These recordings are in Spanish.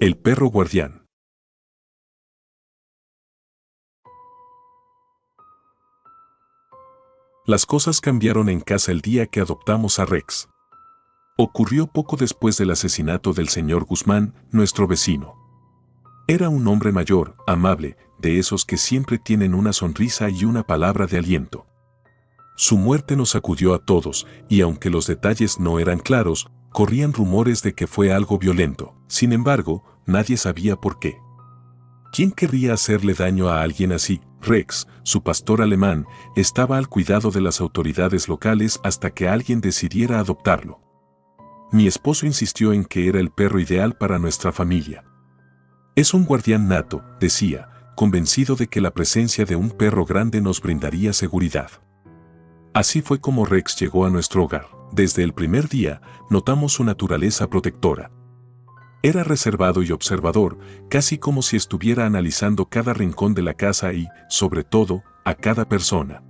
El perro guardián. Las cosas cambiaron en casa el día que adoptamos a Rex. Ocurrió poco después del asesinato del señor Guzmán, nuestro vecino. Era un hombre mayor, amable, de esos que siempre tienen una sonrisa y una palabra de aliento. Su muerte nos sacudió a todos, y aunque los detalles no eran claros, corrían rumores de que fue algo violento. Sin embargo, nadie sabía por qué. ¿Quién querría hacerle daño a alguien así? Rex, su pastor alemán, estaba al cuidado de las autoridades locales hasta que alguien decidiera adoptarlo. Mi esposo insistió en que era el perro ideal para nuestra familia. Es un guardián nato, decía, convencido de que la presencia de un perro grande nos brindaría seguridad. Así fue como Rex llegó a nuestro hogar. Desde el primer día, notamos su naturaleza protectora. Era reservado y observador, casi como si estuviera analizando cada rincón de la casa y, sobre todo, a cada persona.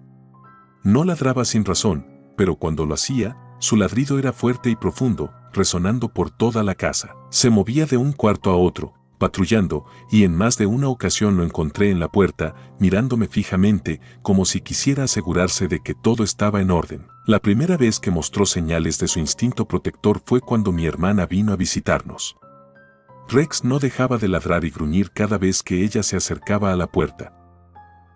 No ladraba sin razón, pero cuando lo hacía, su ladrido era fuerte y profundo, resonando por toda la casa. Se movía de un cuarto a otro, patrullando, y en más de una ocasión lo encontré en la puerta, mirándome fijamente, como si quisiera asegurarse de que todo estaba en orden. La primera vez que mostró señales de su instinto protector fue cuando mi hermana vino a visitarnos. Rex no dejaba de ladrar y gruñir cada vez que ella se acercaba a la puerta.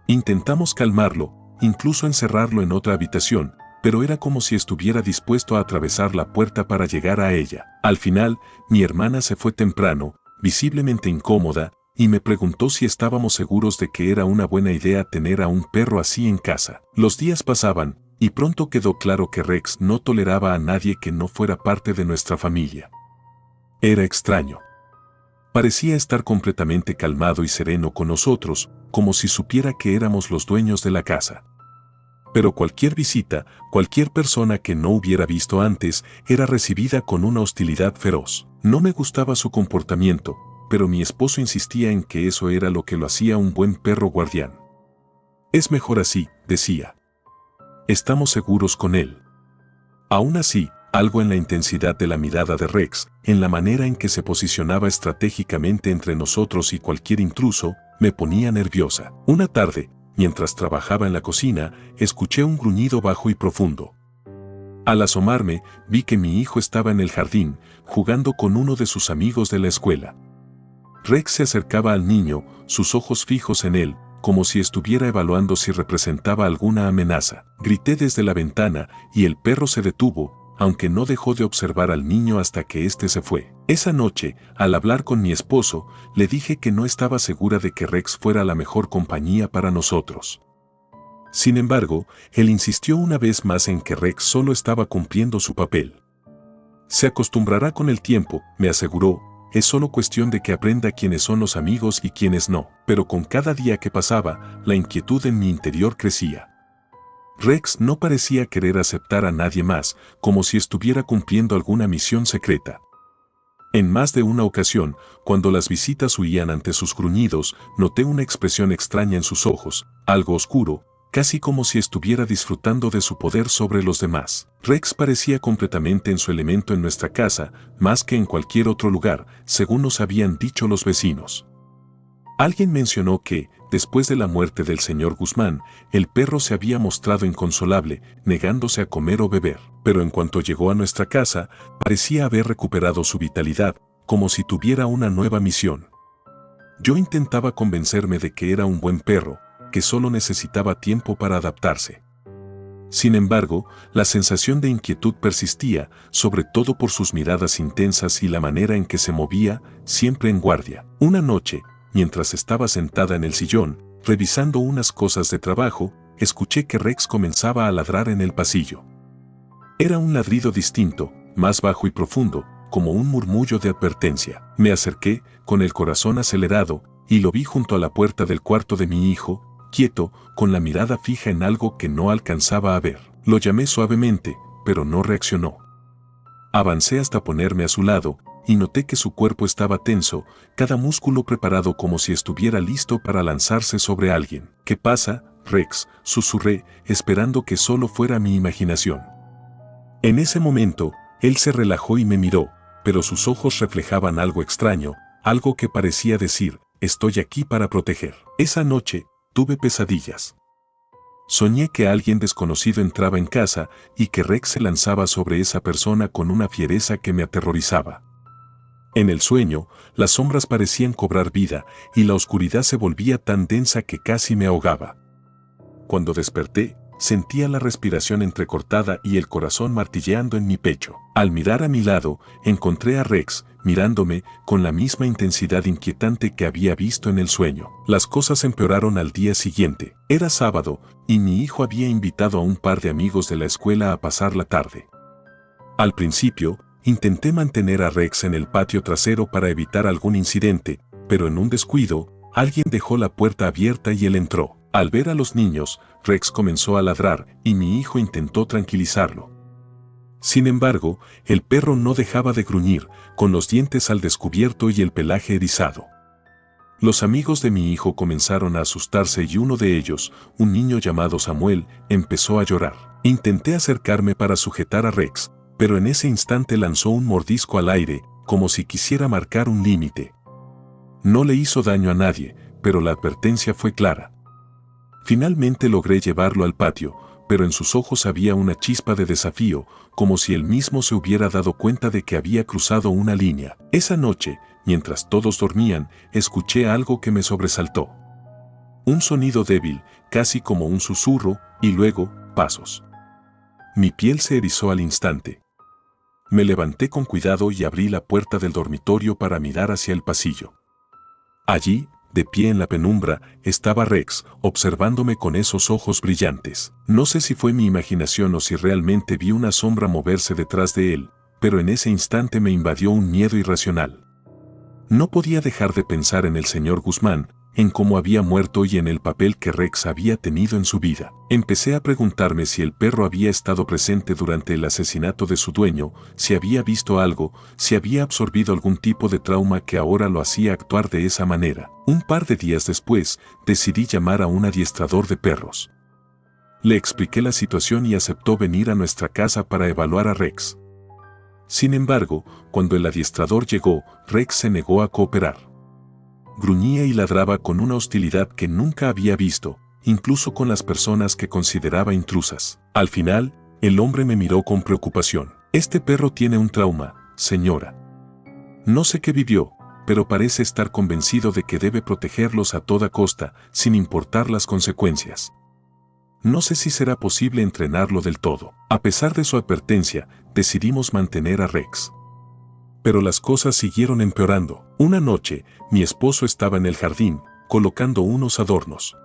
Intentamos calmarlo, incluso encerrarlo en otra habitación, pero era como si estuviera dispuesto a atravesar la puerta para llegar a ella. Al final, mi hermana se fue temprano, visiblemente incómoda, y me preguntó si estábamos seguros de que era una buena idea tener a un perro así en casa. Los días pasaban, y pronto quedó claro que Rex no toleraba a nadie que no fuera parte de nuestra familia. Era extraño. Parecía estar completamente calmado y sereno con nosotros, como si supiera que éramos los dueños de la casa. Pero cualquier visita, cualquier persona que no hubiera visto antes, era recibida con una hostilidad feroz. No me gustaba su comportamiento, pero mi esposo insistía en que eso era lo que lo hacía un buen perro guardián. Es mejor así, decía. Estamos seguros con él. Aún así, algo en la intensidad de la mirada de Rex, en la manera en que se posicionaba estratégicamente entre nosotros y cualquier intruso, me ponía nerviosa. Una tarde, mientras trabajaba en la cocina, escuché un gruñido bajo y profundo. Al asomarme, vi que mi hijo estaba en el jardín, jugando con uno de sus amigos de la escuela. Rex se acercaba al niño, sus ojos fijos en él, como si estuviera evaluando si representaba alguna amenaza. Grité desde la ventana, y el perro se detuvo, aunque no dejó de observar al niño hasta que éste se fue. Esa noche, al hablar con mi esposo, le dije que no estaba segura de que Rex fuera la mejor compañía para nosotros. Sin embargo, él insistió una vez más en que Rex solo estaba cumpliendo su papel. Se acostumbrará con el tiempo, me aseguró, es solo cuestión de que aprenda quiénes son los amigos y quiénes no. Pero con cada día que pasaba, la inquietud en mi interior crecía. Rex no parecía querer aceptar a nadie más, como si estuviera cumpliendo alguna misión secreta. En más de una ocasión, cuando las visitas huían ante sus gruñidos, noté una expresión extraña en sus ojos, algo oscuro, casi como si estuviera disfrutando de su poder sobre los demás. Rex parecía completamente en su elemento en nuestra casa, más que en cualquier otro lugar, según nos habían dicho los vecinos. Alguien mencionó que, después de la muerte del señor Guzmán, el perro se había mostrado inconsolable, negándose a comer o beber. Pero en cuanto llegó a nuestra casa, parecía haber recuperado su vitalidad, como si tuviera una nueva misión. Yo intentaba convencerme de que era un buen perro, que solo necesitaba tiempo para adaptarse. Sin embargo, la sensación de inquietud persistía, sobre todo por sus miradas intensas y la manera en que se movía, siempre en guardia. Una noche, mientras estaba sentada en el sillón, revisando unas cosas de trabajo, escuché que Rex comenzaba a ladrar en el pasillo. Era un ladrido distinto, más bajo y profundo, como un murmullo de advertencia. Me acerqué, con el corazón acelerado, y lo vi junto a la puerta del cuarto de mi hijo, quieto, con la mirada fija en algo que no alcanzaba a ver. Lo llamé suavemente, pero no reaccionó. Avancé hasta ponerme a su lado, y noté que su cuerpo estaba tenso, cada músculo preparado como si estuviera listo para lanzarse sobre alguien. ¿Qué pasa, Rex?, susurré, esperando que solo fuera mi imaginación. En ese momento, él se relajó y me miró, pero sus ojos reflejaban algo extraño, algo que parecía decir, estoy aquí para proteger. Esa noche, tuve pesadillas. Soñé que alguien desconocido entraba en casa y que Rex se lanzaba sobre esa persona con una fiereza que me aterrorizaba. En el sueño, las sombras parecían cobrar vida y la oscuridad se volvía tan densa que casi me ahogaba. Cuando desperté, sentía la respiración entrecortada y el corazón martilleando en mi pecho. Al mirar a mi lado, encontré a Rex, mirándome con la misma intensidad inquietante que había visto en el sueño. Las cosas empeoraron al día siguiente. Era sábado, y mi hijo había invitado a un par de amigos de la escuela a pasar la tarde. Al principio, intenté mantener a Rex en el patio trasero para evitar algún incidente, pero en un descuido, alguien dejó la puerta abierta y él entró. Al ver a los niños, Rex comenzó a ladrar y mi hijo intentó tranquilizarlo. Sin embargo, el perro no dejaba de gruñir, con los dientes al descubierto y el pelaje erizado. Los amigos de mi hijo comenzaron a asustarse y uno de ellos, un niño llamado Samuel, empezó a llorar. Intenté acercarme para sujetar a Rex, pero en ese instante lanzó un mordisco al aire, como si quisiera marcar un límite. No le hizo daño a nadie, pero la advertencia fue clara. Finalmente logré llevarlo al patio, pero en sus ojos había una chispa de desafío, como si él mismo se hubiera dado cuenta de que había cruzado una línea. Esa noche, mientras todos dormían, escuché algo que me sobresaltó. Un sonido débil, casi como un susurro, y luego, pasos. Mi piel se erizó al instante. Me levanté con cuidado y abrí la puerta del dormitorio para mirar hacia el pasillo. Allí, de pie en la penumbra, estaba Rex, observándome con esos ojos brillantes. No sé si fue mi imaginación o si realmente vi una sombra moverse detrás de él, pero en ese instante me invadió un miedo irracional. No podía dejar de pensar en el señor Guzmán, en cómo había muerto y en el papel que Rex había tenido en su vida. Empecé a preguntarme si el perro había estado presente durante el asesinato de su dueño, si había visto algo, si había absorbido algún tipo de trauma que ahora lo hacía actuar de esa manera. Un par de días después, decidí llamar a un adiestrador de perros. Le expliqué la situación y aceptó venir a nuestra casa para evaluar a Rex. Sin embargo, cuando el adiestrador llegó, Rex se negó a cooperar. Gruñía y ladraba con una hostilidad que nunca había visto, incluso con las personas que consideraba intrusas. Al final, el hombre me miró con preocupación. Este perro tiene un trauma, señora. No sé qué vivió, pero parece estar convencido de que debe protegerlos a toda costa, sin importar las consecuencias. No sé si será posible entrenarlo del todo. A pesar de su advertencia, decidimos mantener a Rex. Pero las cosas siguieron empeorando. Una noche, mi esposo estaba en el jardín, colocando unos adornos.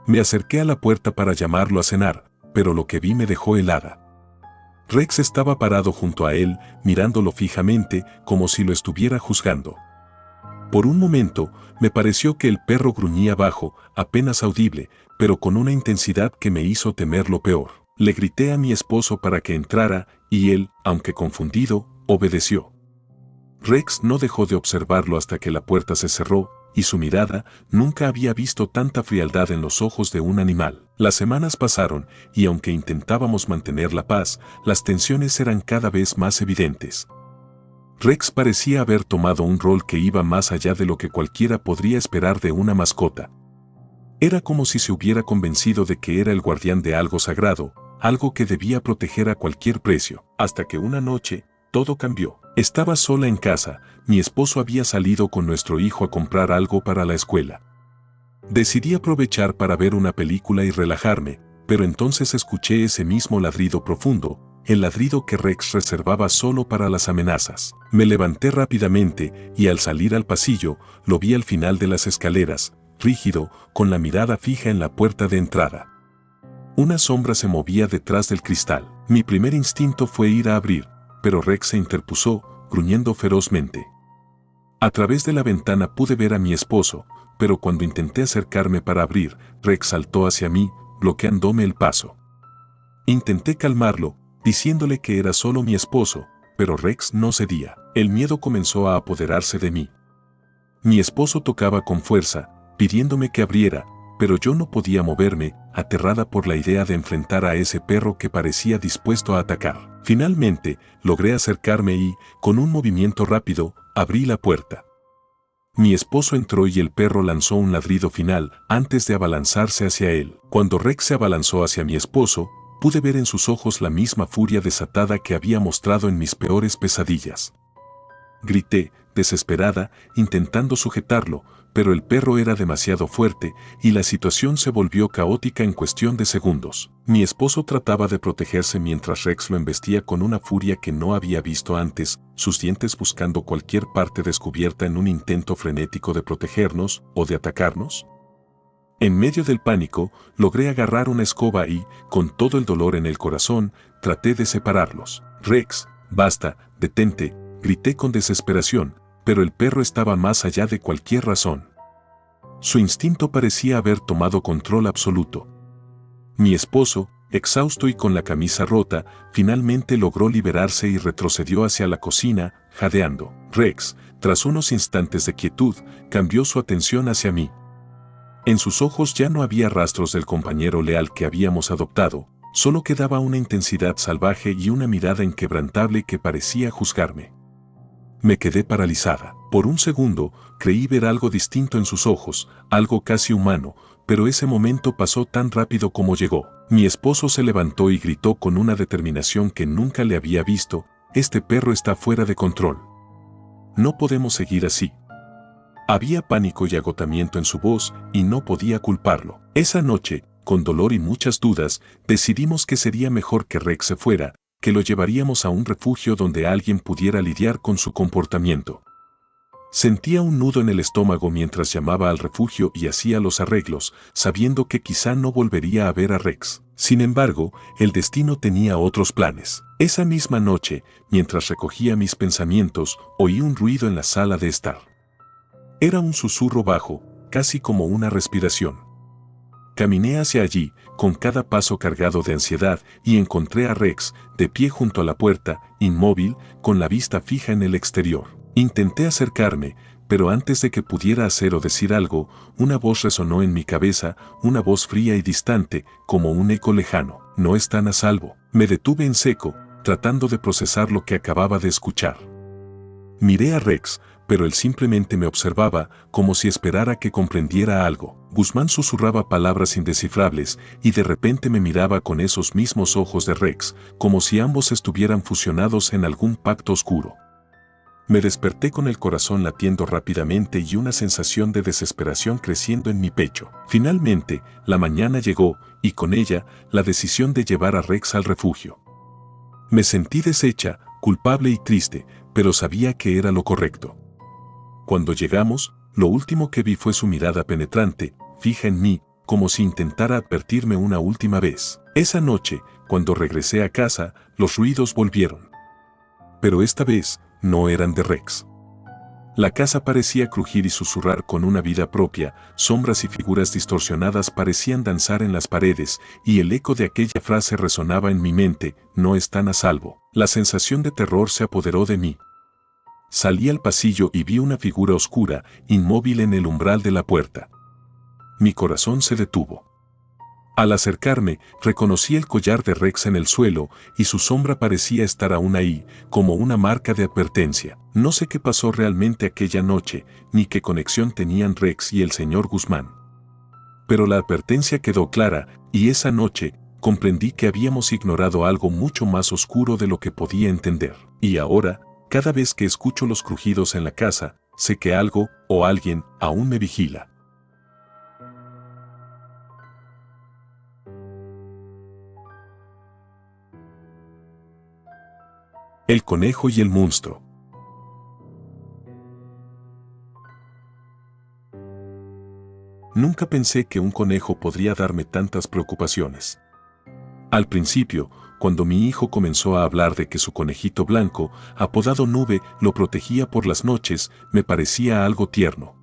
Me acerqué a la puerta para llamarlo a cenar, pero lo que vi me dejó helada. Rex estaba parado junto a él, mirándolo fijamente, como si lo estuviera juzgando. Por un momento, me pareció que el perro gruñía bajo, apenas audible, pero con una intensidad que me hizo temer lo peor. Le grité a mi esposo para que entrara, y él, aunque confundido, obedeció. Rex no dejó de observarlo hasta que la puerta se cerró, y su mirada nunca había visto tanta frialdad en los ojos de un animal. Las semanas pasaron, y aunque intentábamos mantener la paz, las tensiones eran cada vez más evidentes. Rex parecía haber tomado un rol que iba más allá de lo que cualquiera podría esperar de una mascota. Era como si se hubiera convencido de que era el guardián de algo sagrado, algo que debía proteger a cualquier precio, hasta que una noche, todo cambió. Estaba sola en casa, mi esposo había salido con nuestro hijo a comprar algo para la escuela. Decidí aprovechar para ver una película y relajarme, pero entonces escuché ese mismo ladrido profundo, el ladrido que Rex reservaba solo para las amenazas. Me levanté rápidamente y al salir al pasillo, lo vi al final de las escaleras, rígido, con la mirada fija en la puerta de entrada. Una sombra se movía detrás del cristal. Mi primer instinto fue ir a abrir, pero Rex se interpuso, gruñendo ferozmente. A través de la ventana pude ver a mi esposo, pero cuando intenté acercarme para abrir, Rex saltó hacia mí, bloqueándome el paso. Intenté calmarlo, diciéndole que era solo mi esposo, pero Rex no cedía. El miedo comenzó a apoderarse de mí. Mi esposo tocaba con fuerza, pidiéndome que abriera, pero yo no podía moverme, aterrada por la idea de enfrentar a ese perro que parecía dispuesto a atacar. Finalmente, logré acercarme y, con un movimiento rápido, abrí la puerta. Mi esposo entró y el perro lanzó un ladrido final antes de abalanzarse hacia él. Cuando Rex se abalanzó hacia mi esposo, pude ver en sus ojos la misma furia desatada que había mostrado en mis peores pesadillas. Grité, desesperada, intentando sujetarlo, pero el perro era demasiado fuerte y la situación se volvió caótica en cuestión de segundos. Mi esposo trataba de protegerse mientras Rex lo embestía con una furia que no había visto antes, sus dientes buscando cualquier parte descubierta en un intento frenético de protegernos o de atacarnos. En medio del pánico, logré agarrar una escoba y, con todo el dolor en el corazón, traté de separarlos. Rex, basta, detente, grité con desesperación, pero el perro estaba más allá de cualquier razón. Su instinto parecía haber tomado control absoluto. Mi esposo, exhausto y con la camisa rota, finalmente logró liberarse y retrocedió hacia la cocina, jadeando. Rex, tras unos instantes de quietud, cambió su atención hacia mí. En sus ojos ya no había rastros del compañero leal que habíamos adoptado, solo quedaba una intensidad salvaje y una mirada inquebrantable que parecía juzgarme. Me quedé paralizada. Por un segundo, creí ver algo distinto en sus ojos, algo casi humano, pero ese momento pasó tan rápido como llegó. Mi esposo se levantó y gritó con una determinación que nunca le había visto: «Este perro está fuera de control. No podemos seguir así». Había pánico y agotamiento en su voz y no podía culparlo. Esa noche, con dolor y muchas dudas, decidimos que sería mejor que Rex se fuera, que lo llevaríamos a un refugio donde alguien pudiera lidiar con su comportamiento. Sentía un nudo en el estómago mientras llamaba al refugio y hacía los arreglos, sabiendo que quizá no volvería a ver a Rex. Sin embargo, el destino tenía otros planes. Esa misma noche, mientras recogía mis pensamientos, oí un ruido en la sala de estar. Era un susurro bajo, casi como una respiración. Caminé hacia allí, con cada paso cargado de ansiedad, y encontré a Rex, de pie junto a la puerta, inmóvil, con la vista fija en el exterior. Intenté acercarme, pero antes de que pudiera hacer o decir algo, una voz resonó en mi cabeza, una voz fría y distante, como un eco lejano. «No están a salvo». Me detuve en seco, tratando de procesar lo que acababa de escuchar. Miré a Rex, pero él simplemente me observaba, como si esperara que comprendiera algo. Guzmán susurraba palabras indescifrables, y de repente me miraba con esos mismos ojos de Rex, como si ambos estuvieran fusionados en algún pacto oscuro. Me desperté con el corazón latiendo rápidamente y una sensación de desesperación creciendo en mi pecho. Finalmente, la mañana llegó, y con ella, la decisión de llevar a Rex al refugio. Me sentí deshecha, culpable y triste, pero sabía que era lo correcto. Cuando llegamos, lo último que vi fue su mirada penetrante, fija en mí, como si intentara advertirme una última vez. Esa noche, cuando regresé a casa, los ruidos volvieron. Pero esta vez, no eran de Rex. La casa parecía crujir y susurrar con una vida propia, sombras y figuras distorsionadas parecían danzar en las paredes, y el eco de aquella frase resonaba en mi mente: «No están a salvo». La sensación de terror se apoderó de mí. Salí al pasillo y vi una figura oscura, inmóvil en el umbral de la puerta. Mi corazón se detuvo. Al acercarme, reconocí el collar de Rex en el suelo, y su sombra parecía estar aún ahí, como una marca de advertencia. No sé qué pasó realmente aquella noche, ni qué conexión tenían Rex y el señor Guzmán. Pero la advertencia quedó clara, y esa noche, comprendí que habíamos ignorado algo mucho más oscuro de lo que podía entender. Y ahora, cada vez que escucho los crujidos en la casa, sé que algo, o alguien, aún me vigila. El conejo y el monstruo. Nunca pensé que un conejo podría darme tantas preocupaciones. Al principio, cuando mi hijo comenzó a hablar de que su conejito blanco, apodado Nube, lo protegía por las noches, me parecía algo tierno.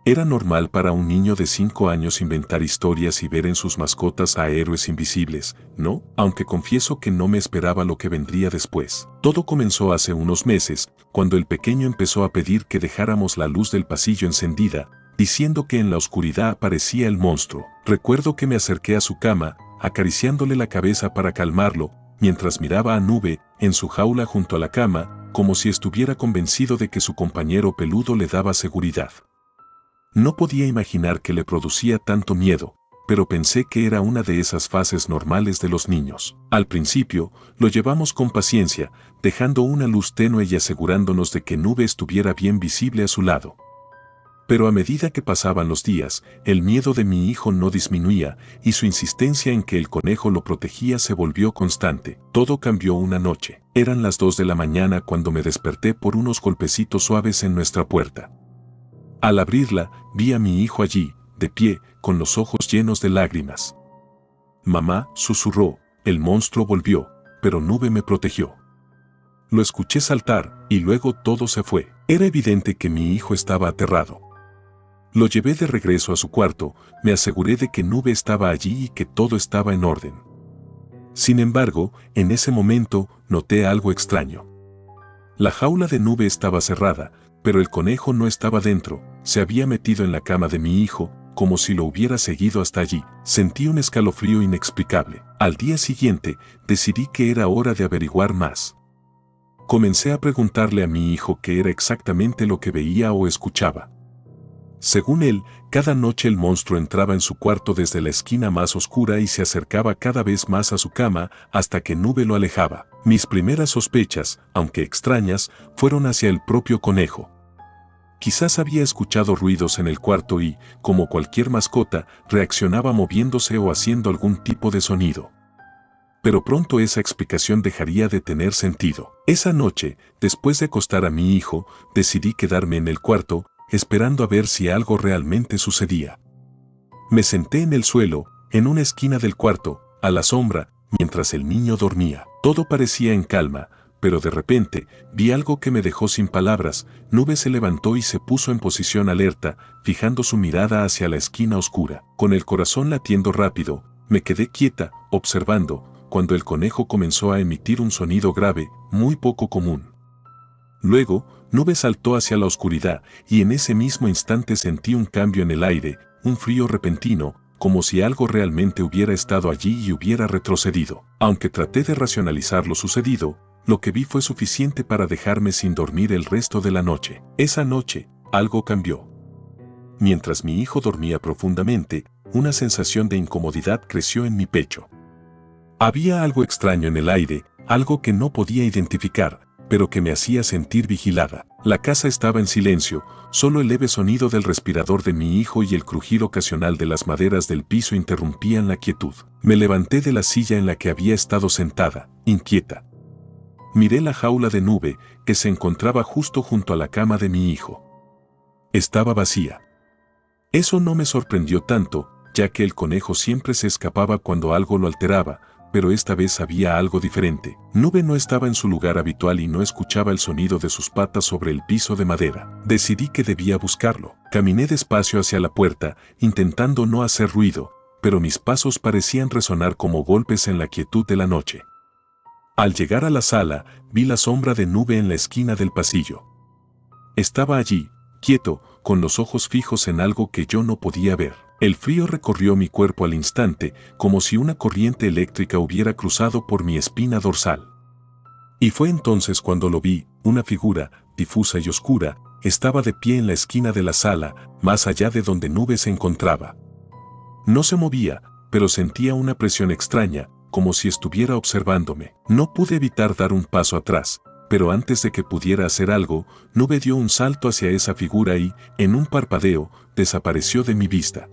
Era normal para un niño de 5 años inventar historias y ver en sus mascotas a héroes invisibles, ¿no? Aunque confieso que no me esperaba lo que vendría después. Todo comenzó hace unos meses, cuando el pequeño empezó a pedir que dejáramos la luz del pasillo encendida, diciendo que en la oscuridad aparecía el monstruo. Recuerdo que me acerqué a su cama, acariciándole la cabeza para calmarlo, mientras miraba a Nube, en su jaula junto a la cama, como si estuviera convencido de que su compañero peludo le daba seguridad. No podía imaginar que le producía tanto miedo, pero pensé que era una de esas fases normales de los niños. Al principio, lo llevamos con paciencia, dejando una luz tenue y asegurándonos de que Nube estuviera bien visible a su lado. Pero a medida que pasaban los días, el miedo de mi hijo no disminuía y su insistencia en que el conejo lo protegía se volvió constante. Todo cambió una noche. Eran las 2 de la mañana cuando me desperté por unos golpecitos suaves en nuestra puerta. Al abrirla, vi a mi hijo allí, de pie, con los ojos llenos de lágrimas. «Mamá», susurró, «el monstruo volvió, pero Nube me protegió». Lo escuché saltar, y luego todo se fue. Era evidente que mi hijo estaba aterrado. Lo llevé de regreso a su cuarto, me aseguré de que Nube estaba allí y que todo estaba en orden. Sin embargo, en ese momento, noté algo extraño. La jaula de Nube estaba cerrada, pero el conejo no estaba dentro, se había metido en la cama de mi hijo, como si lo hubiera seguido hasta allí. Sentí un escalofrío inexplicable. Al día siguiente, decidí que era hora de averiguar más. Comencé a preguntarle a mi hijo qué era exactamente lo que veía o escuchaba. Según él, cada noche el monstruo entraba en su cuarto desde la esquina más oscura y se acercaba cada vez más a su cama hasta que Nube lo alejaba. Mis primeras sospechas, aunque extrañas, fueron hacia el propio conejo. Quizás había escuchado ruidos en el cuarto y, como cualquier mascota, reaccionaba moviéndose o haciendo algún tipo de sonido. Pero pronto esa explicación dejaría de tener sentido. Esa noche, después de acostar a mi hijo, decidí quedarme en el cuarto, esperando a ver si algo realmente sucedía. Me senté en el suelo, en una esquina del cuarto, a la sombra, mientras el niño dormía. Todo parecía en calma, pero de repente, vi algo que me dejó sin palabras. Nube se levantó y se puso en posición alerta, fijando su mirada hacia la esquina oscura. Con el corazón latiendo rápido, me quedé quieta, observando, cuando el conejo comenzó a emitir un sonido grave, muy poco común. Luego, Nube saltó hacia la oscuridad, y en ese mismo instante sentí un cambio en el aire, un frío repentino, como si algo realmente hubiera estado allí y hubiera retrocedido. Aunque traté de racionalizar lo sucedido, lo que vi fue suficiente para dejarme sin dormir el resto de la noche. Esa noche, algo cambió. Mientras mi hijo dormía profundamente, una sensación de incomodidad creció en mi pecho. Había algo extraño en el aire, algo que no podía identificar, pero que me hacía sentir vigilada. La casa estaba en silencio, solo el leve sonido del respirador de mi hijo y el crujir ocasional de las maderas del piso interrumpían la quietud. Me levanté de la silla en la que había estado sentada, inquieta. Miré la jaula de Nube, que se encontraba justo junto a la cama de mi hijo. Estaba vacía. Eso no me sorprendió tanto, ya que el conejo siempre se escapaba cuando algo lo alteraba, pero esta vez había algo diferente. Nube no estaba en su lugar habitual y no escuchaba el sonido de sus patas sobre el piso de madera. Decidí que debía buscarlo. Caminé despacio hacia la puerta, intentando no hacer ruido, pero mis pasos parecían resonar como golpes en la quietud de la noche. Al llegar a la sala, vi la sombra de Nube en la esquina del pasillo. Estaba allí, quieto, con los ojos fijos en algo que yo no podía ver. El frío recorrió mi cuerpo al instante, como si una corriente eléctrica hubiera cruzado por mi espina dorsal. Y fue entonces cuando lo vi, una figura, difusa y oscura, estaba de pie en la esquina de la sala, más allá de donde Nube se encontraba. No se movía, pero sentía una presión extraña, como si estuviera observándome. No pude evitar dar un paso atrás, pero antes de que pudiera hacer algo, Nube dio un salto hacia esa figura y, en un parpadeo, desapareció de mi vista.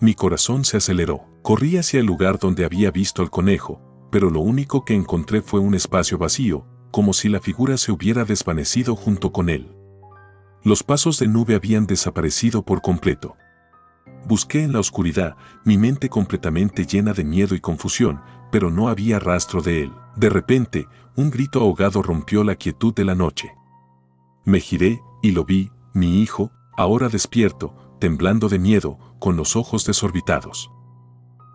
Mi corazón se aceleró. Corrí hacia el lugar donde había visto al conejo, pero lo único que encontré fue un espacio vacío, como si la figura se hubiera desvanecido junto con él. Los pasos de Nube habían desaparecido por completo. Busqué en la oscuridad, mi mente completamente llena de miedo y confusión, pero no había rastro de él. De repente, un grito ahogado rompió la quietud de la noche. Me giré, y lo vi, mi hijo, ahora despierto, temblando de miedo, con los ojos desorbitados.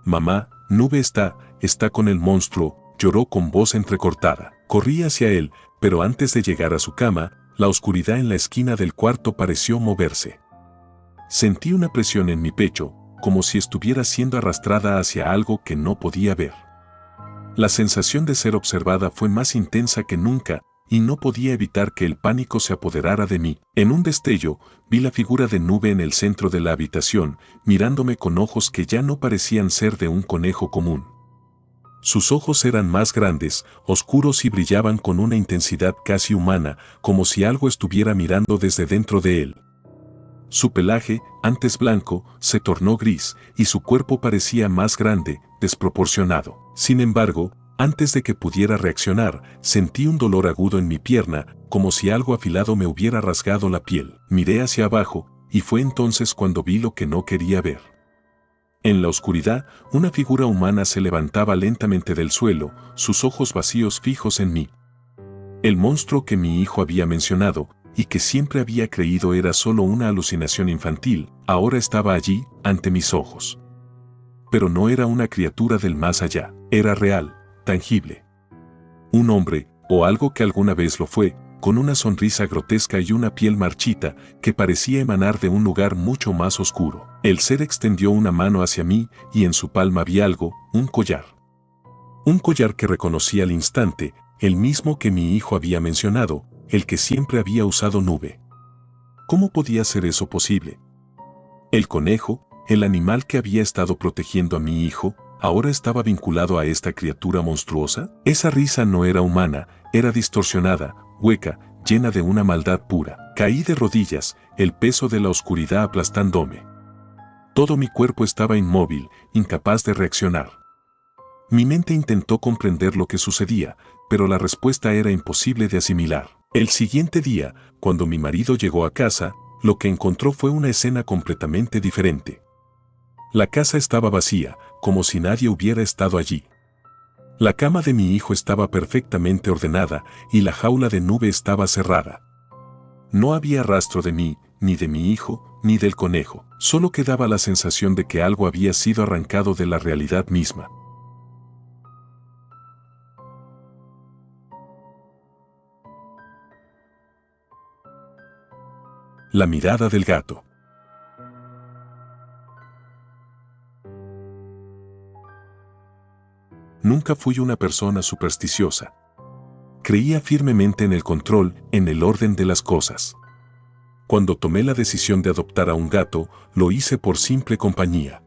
«Mamá, Nube está con el monstruo», lloró con voz entrecortada. Corrí hacia él, pero antes de llegar a su cama, la oscuridad en la esquina del cuarto pareció moverse. Sentí una presión en mi pecho, como si estuviera siendo arrastrada hacia algo que no podía ver. La sensación de ser observada fue más intensa que nunca, y no podía evitar que el pánico se apoderara de mí. En un destello, vi la figura de Nube en el centro de la habitación, mirándome con ojos que ya no parecían ser de un conejo común. Sus ojos eran más grandes, oscuros y brillaban con una intensidad casi humana, como si algo estuviera mirando desde dentro de él. Su pelaje, antes blanco, se tornó gris, y su cuerpo parecía más grande, desproporcionado. Sin embargo, antes de que pudiera reaccionar, sentí un dolor agudo en mi pierna, como si algo afilado me hubiera rasgado la piel. Miré hacia abajo, y fue entonces cuando vi lo que no quería ver. En la oscuridad, una figura humana se levantaba lentamente del suelo, sus ojos vacíos fijos en mí. El monstruo que mi hijo había mencionado, y que siempre había creído era solo una alucinación infantil, ahora estaba allí, ante mis ojos. Pero no era una criatura del más allá, era real, tangible. Un hombre, o algo que alguna vez lo fue, con una sonrisa grotesca y una piel marchita que parecía emanar de un lugar mucho más oscuro. El ser extendió una mano hacia mí y en su palma vi algo, un collar. Un collar que reconocí al instante, el mismo que mi hijo había mencionado, el que siempre había usado Nube. ¿Cómo podía ser eso posible? El conejo, el animal que había estado protegiendo a mi hijo, ahora estaba vinculado a esta criatura monstruosa. Esa risa no era humana, era distorsionada, hueca, llena de una maldad pura. Caí de rodillas, el peso de la oscuridad aplastándome. Todo mi cuerpo estaba inmóvil, incapaz de reaccionar. Mi mente intentó comprender lo que sucedía, pero la respuesta era imposible de asimilar. El siguiente día, cuando mi marido llegó a casa, lo que encontró fue una escena completamente diferente. La casa estaba vacía, como si nadie hubiera estado allí. La cama de mi hijo estaba perfectamente ordenada y la jaula de Nube estaba cerrada. No había rastro de mí, ni de mi hijo, ni del conejo. Solo quedaba la sensación de que algo había sido arrancado de la realidad misma. La mirada del gato. Nunca fui una persona supersticiosa. Creía firmemente en el control, en el orden de las cosas. Cuando tomé la decisión de adoptar a un gato, lo hice por simple compañía.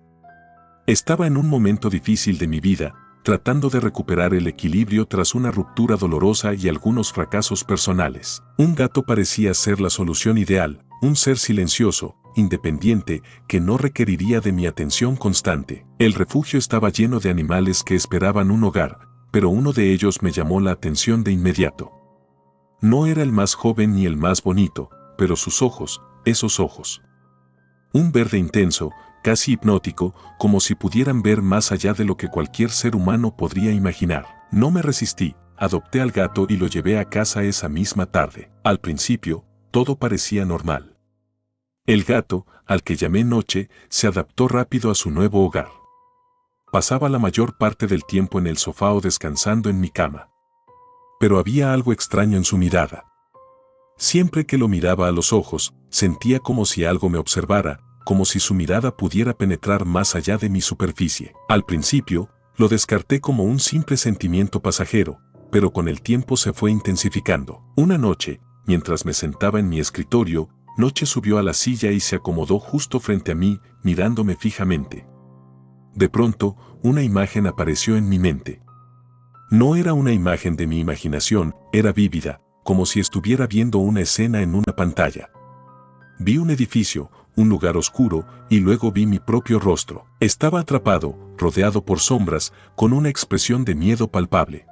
Estaba en un momento difícil de mi vida, tratando de recuperar el equilibrio tras una ruptura dolorosa y algunos fracasos personales. Un gato parecía ser la solución ideal, un ser silencioso, independiente, que no requeriría de mi atención constante. El refugio estaba lleno de animales que esperaban un hogar, pero uno de ellos me llamó la atención de inmediato. No era el más joven ni el más bonito, pero sus ojos, esos ojos. Un verde intenso, casi hipnótico, como si pudieran ver más allá de lo que cualquier ser humano podría imaginar. No me resistí, adopté al gato y lo llevé a casa esa misma tarde. Al principio, todo parecía normal. El gato, al que llamé Noche, se adaptó rápido a su nuevo hogar. Pasaba la mayor parte del tiempo en el sofá o descansando en mi cama. Pero había algo extraño en su mirada. Siempre que lo miraba a los ojos, sentía como si algo me observara, como si su mirada pudiera penetrar más allá de mi superficie. Al principio, lo descarté como un simple sentimiento pasajero, pero con el tiempo se fue intensificando. Una noche, mientras me sentaba en mi escritorio, Noche subió a la silla y se acomodó justo frente a mí, mirándome fijamente. De pronto, una imagen apareció en mi mente. No era una imagen de mi imaginación, era vívida, como si estuviera viendo una escena en una pantalla. Vi un edificio, un lugar oscuro, y luego vi mi propio rostro. Estaba atrapado, rodeado por sombras, con una expresión de miedo palpable.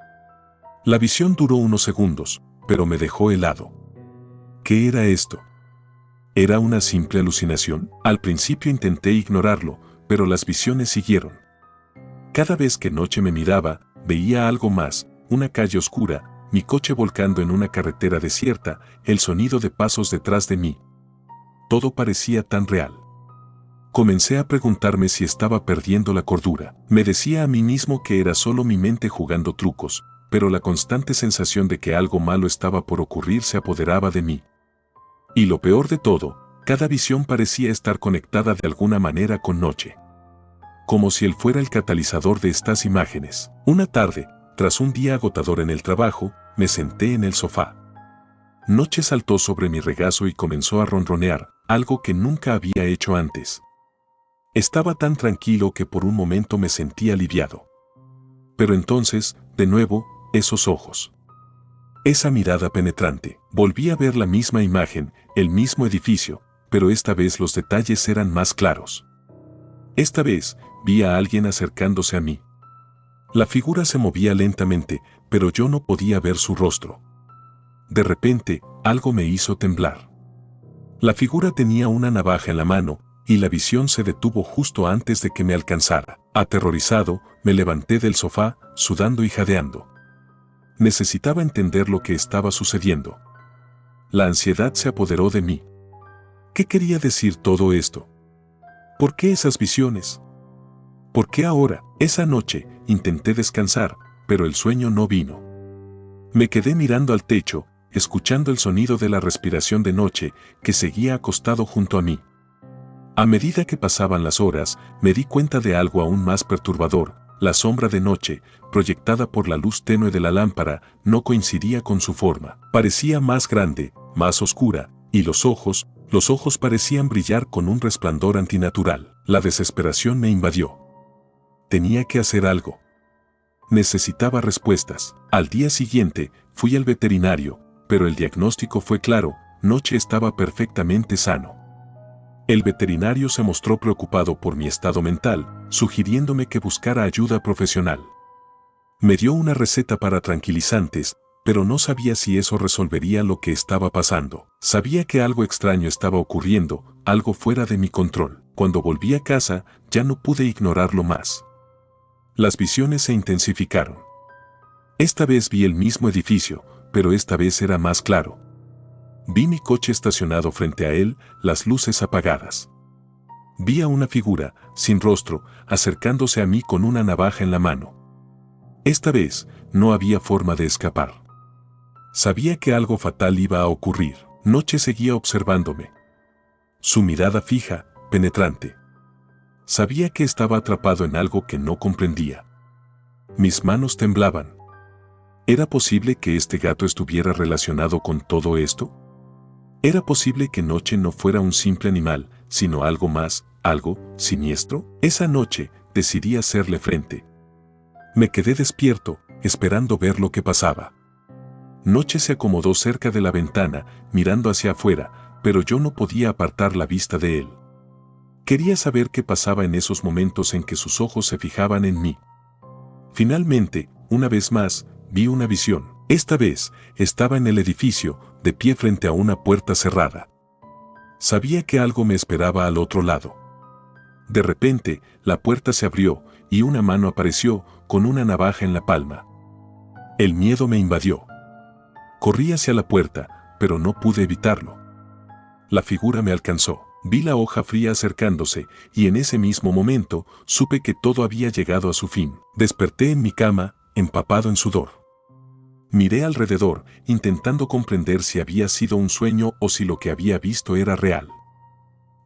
La visión duró unos segundos, pero me dejó helado. ¿Qué era esto? ¿Era una simple alucinación? Al principio intenté ignorarlo, pero las visiones siguieron. Cada vez que Noche me miraba, veía algo más, una calle oscura, mi coche volcando en una carretera desierta, el sonido de pasos detrás de mí. Todo parecía tan real. Comencé a preguntarme si estaba perdiendo la cordura. Me decía a mí mismo que era solo mi mente jugando trucos, pero la constante sensación de que algo malo estaba por ocurrir se apoderaba de mí. Y lo peor de todo, cada visión parecía estar conectada de alguna manera con Noche. Como si él fuera el catalizador de estas imágenes. Una tarde, tras un día agotador en el trabajo, me senté en el sofá. Noche saltó sobre mi regazo y comenzó a ronronear, algo que nunca había hecho antes. Estaba tan tranquilo que por un momento me sentí aliviado. Pero entonces, de nuevo, esos ojos. Esa mirada penetrante. Volví a ver la misma imagen, el mismo edificio, pero esta vez los detalles eran más claros. Esta vez, vi a alguien acercándose a mí. La figura se movía lentamente, pero yo no podía ver su rostro. De repente, algo me hizo temblar. La figura tenía una navaja en la mano, y la visión se detuvo justo antes de que me alcanzara. Aterrorizado, me levanté del sofá, sudando y jadeando. Necesitaba entender lo que estaba sucediendo. La ansiedad se apoderó de mí. ¿Qué quería decir todo esto? ¿Por qué esas visiones? ¿Por qué ahora? Esa noche, intenté descansar, pero el sueño no vino. Me quedé mirando al techo, escuchando el sonido de la respiración de Noche, que seguía acostado junto a mí. A medida que pasaban las horas, me di cuenta de algo aún más perturbador. La sombra de Noche, proyectada por la luz tenue de la lámpara, no coincidía con su forma. Parecía más grande, más oscura, y los ojos parecían brillar con un resplandor antinatural. La desesperación me invadió. Tenía que hacer algo. Necesitaba respuestas. Al día siguiente, fui al veterinario, pero el diagnóstico fue claro: Noche estaba perfectamente sano. El veterinario se mostró preocupado por mi estado mental, sugiriéndome que buscara ayuda profesional. Me dio una receta para tranquilizantes, pero no sabía si eso resolvería lo que estaba pasando. Sabía que algo extraño estaba ocurriendo, algo fuera de mi control. Cuando volví a casa, ya no pude ignorarlo más. Las visiones se intensificaron. Esta vez vi el mismo edificio, pero esta vez era más claro. Vi mi coche estacionado frente a él, las luces apagadas. Vi a una figura, sin rostro, acercándose a mí con una navaja en la mano. Esta vez, no había forma de escapar. Sabía que algo fatal iba a ocurrir. Noche seguía observándome. Su mirada fija, penetrante. Sabía que estaba atrapado en algo que no comprendía. Mis manos temblaban. ¿Era posible que este gato estuviera relacionado con todo esto? ¿Era posible que Noche no fuera un simple animal, sino algo más, algo siniestro? Esa noche, decidí hacerle frente. Me quedé despierto, esperando ver lo que pasaba. Noche se acomodó cerca de la ventana, mirando hacia afuera, pero yo no podía apartar la vista de él. Quería saber qué pasaba en esos momentos en que sus ojos se fijaban en mí. Finalmente, una vez más, vi una visión. Esta vez, estaba en el edificio, de pie frente a una puerta cerrada. Sabía que algo me esperaba al otro lado. De repente, la puerta se abrió, y una mano apareció, con una navaja en la palma. El miedo me invadió. Corrí hacia la puerta, pero no pude evitarlo. La figura me alcanzó. Vi la hoja fría acercándose, y en ese mismo momento, supe que todo había llegado a su fin. Desperté en mi cama, empapado en sudor. Miré alrededor, intentando comprender si había sido un sueño o si lo que había visto era real.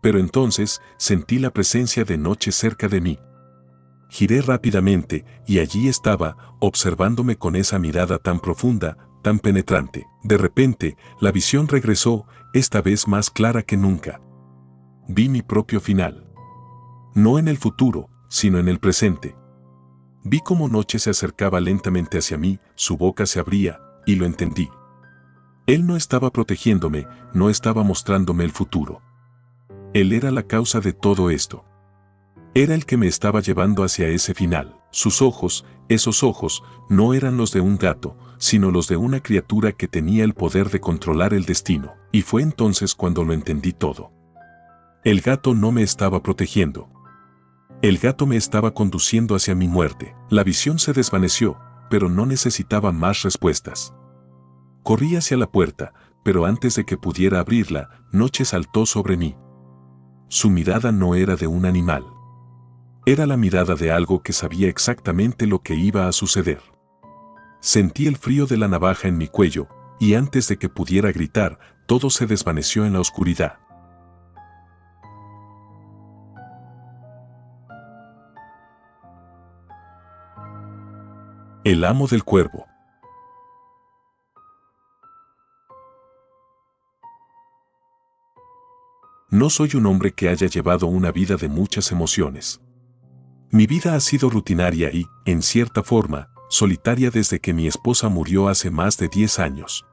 Pero entonces, sentí la presencia de Noche cerca de mí. Giré rápidamente, y allí estaba, observándome con esa mirada tan profunda, tan penetrante. De repente, la visión regresó, esta vez más clara que nunca. Vi mi propio final. No en el futuro, sino en el presente. Vi cómo Noche se acercaba lentamente hacia mí, su boca se abría, y lo entendí. Él no estaba protegiéndome, no estaba mostrándome el futuro. Él era la causa de todo esto. Era el que me estaba llevando hacia ese final. Sus ojos, esos ojos, no eran los de un gato, sino los de una criatura que tenía el poder de controlar el destino. Y fue entonces cuando lo entendí todo. El gato no me estaba protegiendo. El gato me estaba conduciendo hacia mi muerte. La visión se desvaneció, pero no necesitaba más respuestas. Corrí hacia la puerta, pero antes de que pudiera abrirla, Noche saltó sobre mí. Su mirada no era de un animal. Era la mirada de algo que sabía exactamente lo que iba a suceder. Sentí el frío de la navaja en mi cuello, y antes de que pudiera gritar, todo se desvaneció en la oscuridad. El amo del cuervo. No soy un hombre que haya llevado una vida de muchas emociones. Mi vida ha sido rutinaria y, en cierta forma, solitaria desde que mi esposa murió hace más de 10 años.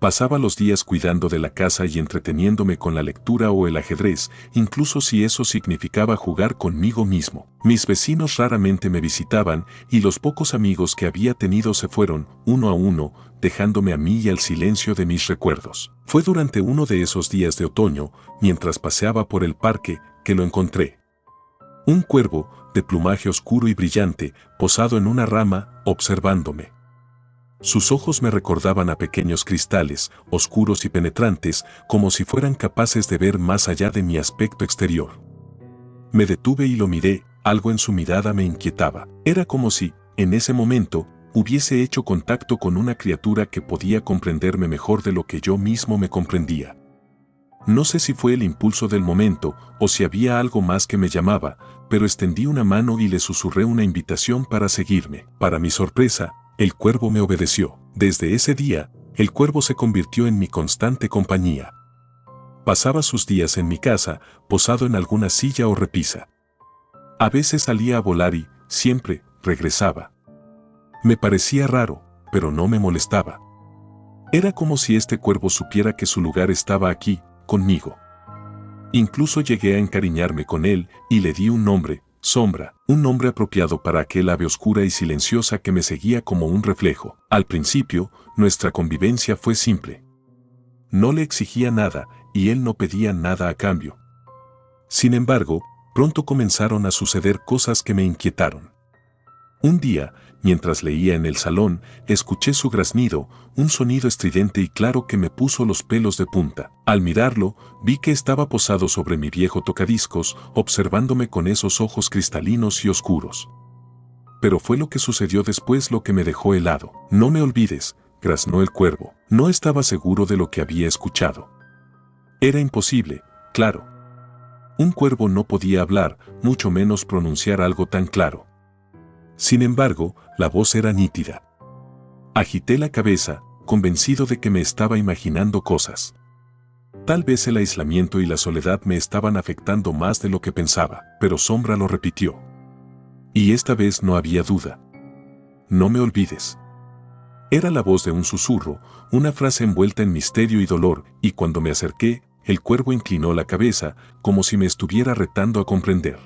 Pasaba los días cuidando de la casa y entreteniéndome con la lectura o el ajedrez, incluso si eso significaba jugar conmigo mismo. Mis vecinos raramente me visitaban y los pocos amigos que había tenido se fueron, uno a uno, dejándome a mí y al silencio de mis recuerdos. Fue durante uno de esos días de otoño, mientras paseaba por el parque, que lo encontré. Un cuervo, de plumaje oscuro y brillante, posado en una rama, observándome. Sus ojos me recordaban a pequeños cristales, oscuros y penetrantes, como si fueran capaces de ver más allá de mi aspecto exterior. Me detuve y lo miré, algo en su mirada me inquietaba. Era como si, en ese momento, hubiese hecho contacto con una criatura que podía comprenderme mejor de lo que yo mismo me comprendía. No sé si fue el impulso del momento o si había algo más que me llamaba, pero extendí una mano y le susurré una invitación para seguirme. Para mi sorpresa, el cuervo me obedeció. Desde ese día, el cuervo se convirtió en mi constante compañía. Pasaba sus días en mi casa, posado en alguna silla o repisa. A veces salía a volar y, siempre, regresaba. Me parecía raro, pero no me molestaba. Era como si este cuervo supiera que su lugar estaba aquí, conmigo. Incluso llegué a encariñarme con él y le di un nombre, Sombra, un nombre apropiado para aquel ave oscura y silenciosa que me seguía como un reflejo. Al principio, nuestra convivencia fue simple. No le exigía nada y él no pedía nada a cambio. Sin embargo, pronto comenzaron a suceder cosas que me inquietaron. Un día, mientras leía en el salón, escuché su graznido, un sonido estridente y claro que me puso los pelos de punta. Al mirarlo, vi que estaba posado sobre mi viejo tocadiscos, observándome con esos ojos cristalinos y oscuros. Pero fue lo que sucedió después lo que me dejó helado. No me olvides, graznó el cuervo. No estaba seguro de lo que había escuchado. Era imposible, claro. Un cuervo no podía hablar, mucho menos pronunciar algo tan claro. Sin embargo, la voz era nítida. Agité la cabeza, convencido de que me estaba imaginando cosas. Tal vez el aislamiento y la soledad me estaban afectando más de lo que pensaba, pero Sombra lo repitió. Y esta vez no había duda. No me olvides. Era la voz de un susurro, una frase envuelta en misterio y dolor, y cuando me acerqué, el cuervo inclinó la cabeza, como si me estuviera retando a comprender.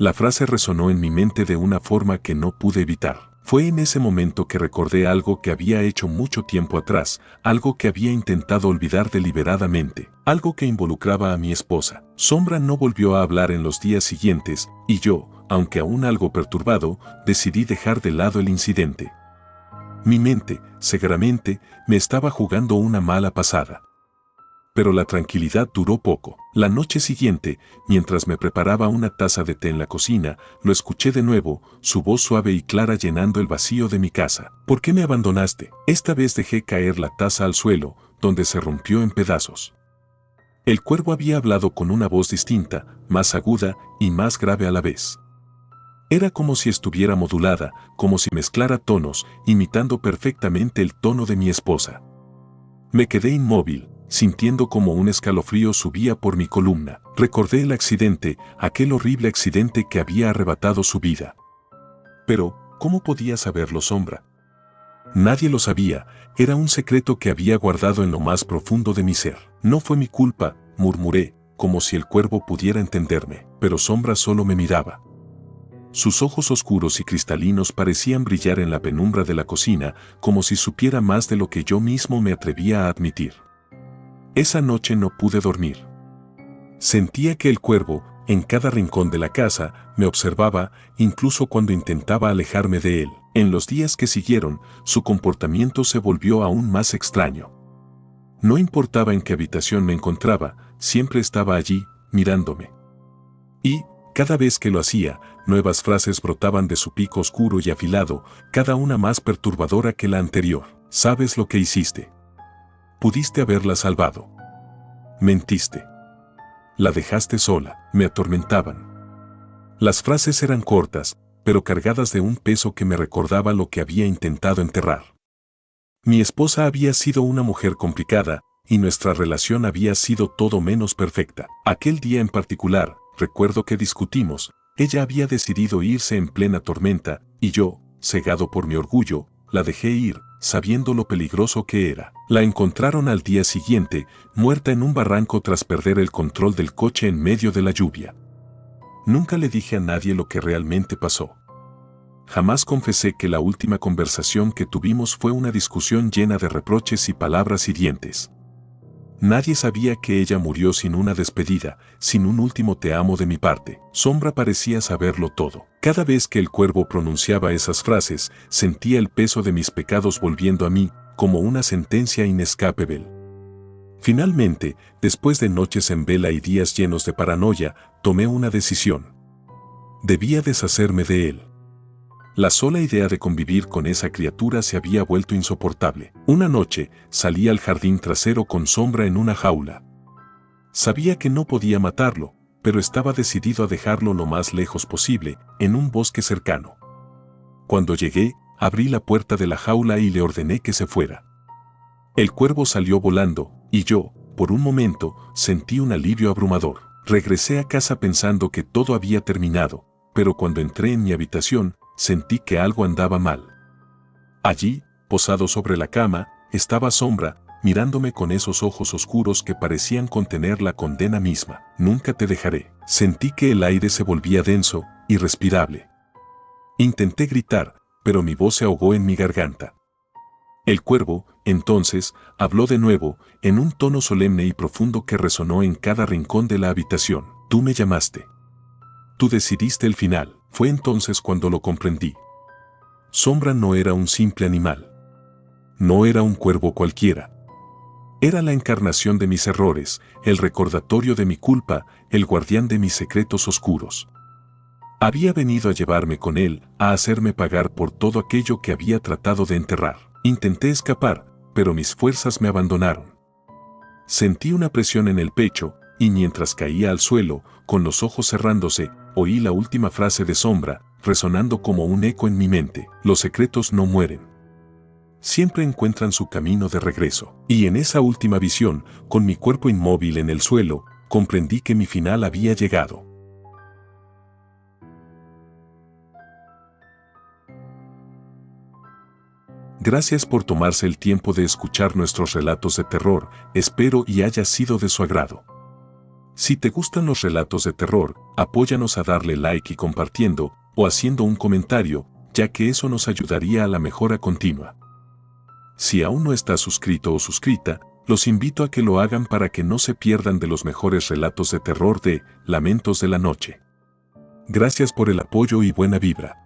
La frase resonó en mi mente de una forma que no pude evitar. Fue en ese momento que recordé algo que había hecho mucho tiempo atrás, algo que había intentado olvidar deliberadamente, algo que involucraba a mi esposa. Sombra no volvió a hablar en los días siguientes, y yo, aunque aún algo perturbado, decidí dejar de lado el incidente. Mi mente, seguramente, me estaba jugando una mala pasada. Pero la tranquilidad duró poco. La noche siguiente, mientras me preparaba una taza de té en la cocina, lo escuché de nuevo, su voz suave y clara llenando el vacío de mi casa. ¿Por qué me abandonaste? Esta vez dejé caer la taza al suelo, donde se rompió en pedazos. El cuervo había hablado con una voz distinta, más aguda y más grave a la vez. Era como si estuviera modulada, como si mezclara tonos, imitando perfectamente el tono de mi esposa. Me quedé inmóvil, sintiendo como un escalofrío subía por mi columna. Recordé el accidente, aquel horrible accidente que había arrebatado su vida. Pero, ¿cómo podía saberlo Sombra? Nadie lo sabía, era un secreto que había guardado en lo más profundo de mi ser. No fue mi culpa, murmuré, como si el cuervo pudiera entenderme, pero Sombra solo me miraba. Sus ojos oscuros y cristalinos parecían brillar en la penumbra de la cocina, como si supiera más de lo que yo mismo me atrevía a admitir. Esa noche no pude dormir. Sentía que el cuervo, en cada rincón de la casa, me observaba, incluso cuando intentaba alejarme de él. En los días que siguieron, su comportamiento se volvió aún más extraño. No importaba en qué habitación me encontraba, siempre estaba allí, mirándome. Y, cada vez que lo hacía, nuevas frases brotaban de su pico oscuro y afilado, cada una más perturbadora que la anterior. ¿Sabes lo que hiciste? Pudiste haberla salvado. Mentiste. La dejaste sola, me atormentaban. Las frases eran cortas, pero cargadas de un peso que me recordaba lo que había intentado enterrar. Mi esposa había sido una mujer complicada, y nuestra relación había sido todo menos perfecta. Aquel día en particular, recuerdo que discutimos, ella había decidido irse en plena tormenta, y yo, cegado por mi orgullo, la dejé ir, sabiendo lo peligroso que era. La encontraron al día siguiente, muerta en un barranco tras perder el control del coche en medio de la lluvia. Nunca le dije a nadie lo que realmente pasó. Jamás confesé que la última conversación que tuvimos fue una discusión llena de reproches y palabras hirientes. Nadie sabía que ella murió sin una despedida, sin un último te amo de mi parte. Sombra parecía saberlo todo. Cada vez que el cuervo pronunciaba esas frases, sentía el peso de mis pecados volviendo a mí, como una sentencia inescapable. Finalmente, después de noches en vela y días llenos de paranoia, tomé una decisión. Debía deshacerme de él. La sola idea de convivir con esa criatura se había vuelto insoportable. Una noche, salí al jardín trasero con Sombra en una jaula. Sabía que no podía matarlo, pero estaba decidido a dejarlo lo más lejos posible, en un bosque cercano. Cuando llegué, abrí la puerta de la jaula y le ordené que se fuera. El cuervo salió volando, y yo, por un momento, sentí un alivio abrumador. Regresé a casa pensando que todo había terminado, pero cuando entré en mi habitación, sentí que algo andaba mal. Allí, posado sobre la cama, estaba Sombra, mirándome con esos ojos oscuros que parecían contener la condena misma. Nunca te dejaré. Sentí que el aire se volvía denso, irrespirable. Intenté gritar, pero mi voz se ahogó en mi garganta. El cuervo, entonces, habló de nuevo, en un tono solemne y profundo que resonó en cada rincón de la habitación. Tú me llamaste. Tú decidiste el final. Fue entonces cuando lo comprendí. Sombra no era un simple animal. No era un cuervo cualquiera. Era la encarnación de mis errores, el recordatorio de mi culpa, el guardián de mis secretos oscuros. Había venido a llevarme con él, a hacerme pagar por todo aquello que había tratado de enterrar. Intenté escapar, pero mis fuerzas me abandonaron. Sentí una presión en el pecho, y mientras caía al suelo, con los ojos cerrándose, oí la última frase de Sombra, resonando como un eco en mi mente. Los secretos no mueren. Siempre encuentran su camino de regreso. Y en esa última visión, con mi cuerpo inmóvil en el suelo, comprendí que mi final había llegado. Gracias por tomarse el tiempo de escuchar nuestros relatos de terror, espero y haya sido de su agrado. Si te gustan los relatos de terror, apóyanos a darle like y compartiendo, o haciendo un comentario, ya que eso nos ayudaría a la mejora continua. Si aún no estás suscrito o suscrita, los invito a que lo hagan para que no se pierdan de los mejores relatos de terror de Lamentos de la Noche. Gracias por el apoyo y buena vibra.